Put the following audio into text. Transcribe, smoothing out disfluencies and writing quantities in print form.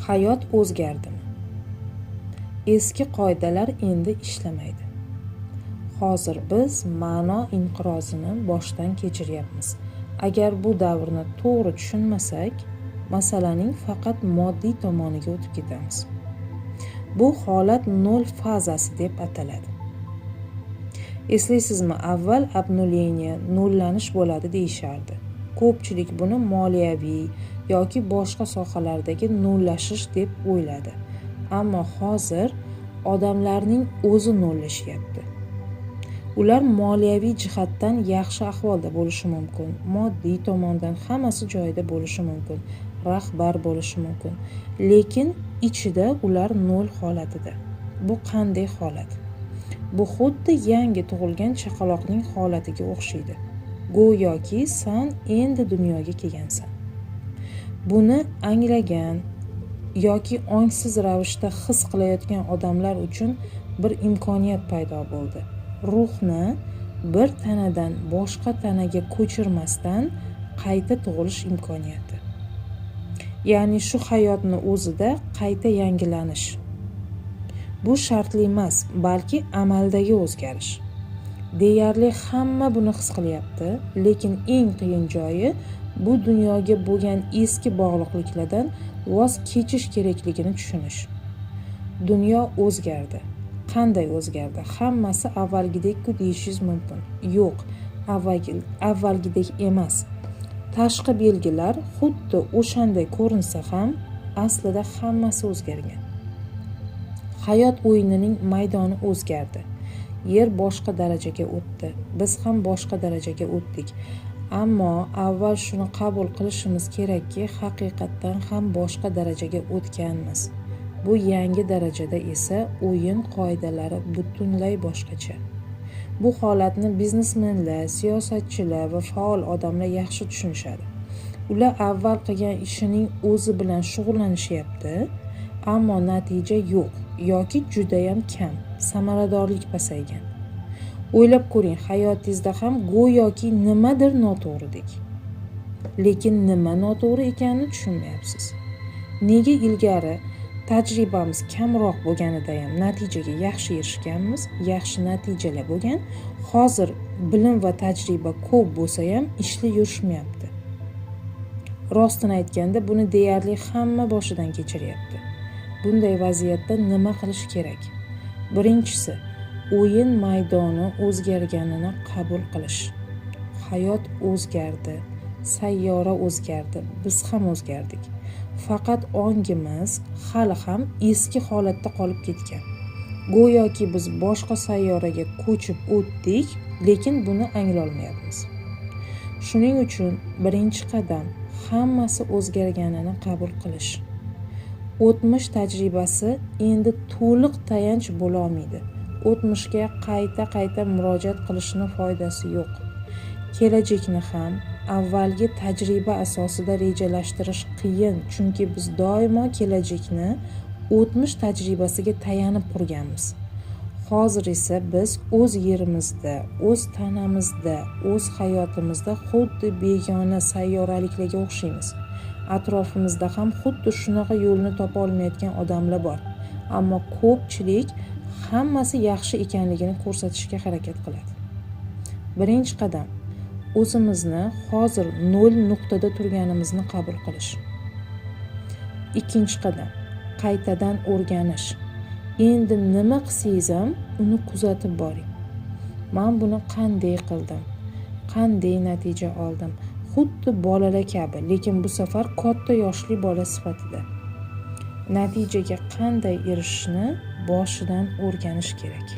Hayot o'zgardimi? Eski qoidalar endi ishlamaydi. Hozir biz ma'no inqirozini boshdan kechiryapmiz. Agar bu davrni to'g'ri tushunmasak, masalaning faqat moddiy tomoniga o'tib ketamiz. Bu holat nol fazasi deb ataladi. Eslaysizmi, avval obnulleniya, nullanish bo'ladi deyishardi. Ko'pchilik buni moliyaviy yoki boshqa sohalardagi nullashish deb o'yladi. Ammo hozir odamlarning o'zi nollashyapti. Ular moliyaviy jihatdan yaxshi ahvolda bo'lishi mumkin, moddiy tomondan hammasi joyida bo'lishi mumkin, rahbar bo'lishi mumkin, lekin ichida ular nol holatida. Bu qanday holat? Bu xuddi yangi tug'ilgan chaqaloqning holatiga o'xshaydi. Go'yoki sen endi dunyoga kelgansan. Buni anglagan yoki ongsiz ravishda his qilayotgan odamlar uchun bir imkoniyat paydo bo'ldi. Ruhni bir tanadan boshqa tanaga ko'chirmasdan qayta tug'ilish imkoniyati. Ya'ni shu hayotni o'zida qayta yangilanish. Bu shartli emas, balki amaldagi o'zgarish. Deyarli hamma buni his qilyapti, lekin eng qiyin joyi bu dunyoga bo'lgan eski bog'liqliklardan voz kechish kerakligini tushunish. Dunyo o'zgardi. Qanday o'zgardi? Hammasi avvalgidek-ku deyishingiz mumkin. Yo'q, avvalgidek emas. Tashqi belgilar xuddi o'shanday ko'rinsa ham, aslida hammasi o'zgargan. Hayot o'yinining maydoni o'zgardi. Yer boshqa darajaga o'tdi. Biz ham boshqa darajaga o'tdik. Ammo avval shuni qabul qilishimiz kerakki, haqiqatdan ham boshqa darajaga o'tganmiz. Bu yangi darajada esa o'yin qoidalari butunlay boshqacha. Bu holatni biznesmenlar, siyosatchilar va faol odamlar yaxshi tushunishadi. Ular avval qilgan ishining o'zi bilan shug'ullanishyapti, ammo natija yo'q yoki juda ham kam, samaradorlik pasaygan. O'ylab ko'ring, hayotingizda ham go'yoki nimadir noto'g'ridek. Lekin nima noto'g'ri ekanini tushunmayapsiz. Nega ilgari tajribamiz kamroq bo'lganida ham natijaga yaxshi erishganmiz, yaxshi natijalar bo'lgan, hozir bilim va tajriba ko'p bo'lsa ham ishlar yurishmayapti. Rostini aytganda, buni deyarli hamma boshidan kechiryapti. Bunday vaziyatda nima qilish kerak? Birinchisi, o'yin maydoni o'zgarganini qabul qilish. Hayot o'zgardi, sayyora o'zgardi, biz ham o'zgardik. Faqat ongimiz hali ham eski holatda qolib ketgan. Go'yoki biz boshqa sayyoraga ko'chib o'tdik, lekin buni anglolmayapmiz. Shuning uchun birinchi qadam hammasi o'zgarganini qabul qilish. O'tmish tajribasi endi to'liq tayanch bo'la olmaydi. O'tmishga qayta murojaat qilishning foydasi yo'q. Kelajakni ham avvalgi tajriba asosida rejalashtirish qiyin, chunki biz doimo kelajakni o'tmish tajribasiga tayanib qurganmiz. Hozir esa biz o'z yerimizda, o'z tanamizda, o'z hayotimizda xuddi begona sayyoraliklarga o'xshaymiz. Atrofimizda ham xuddi shunaqa yo'lni topa olmayotgan odamlar bor. Ammo ko'pchilik hammasi yaxshi ekanligini ko'rsatishga harakat qiladi. Birinchi qadam o'zimizni hozir nol nuqtada turganimizni qabul qilish. Ikkinchi qadam qaytadan o'rganish. Endi nima qilsangiz ham uni kuzatib boring. Men buni qanday qildim? Qanday natija oldim? Xuddi bolalar kabi, lekin bu safar katta yoshli bola sifatida. Natijaga qanday erishishni boshidan o'rganish kerak.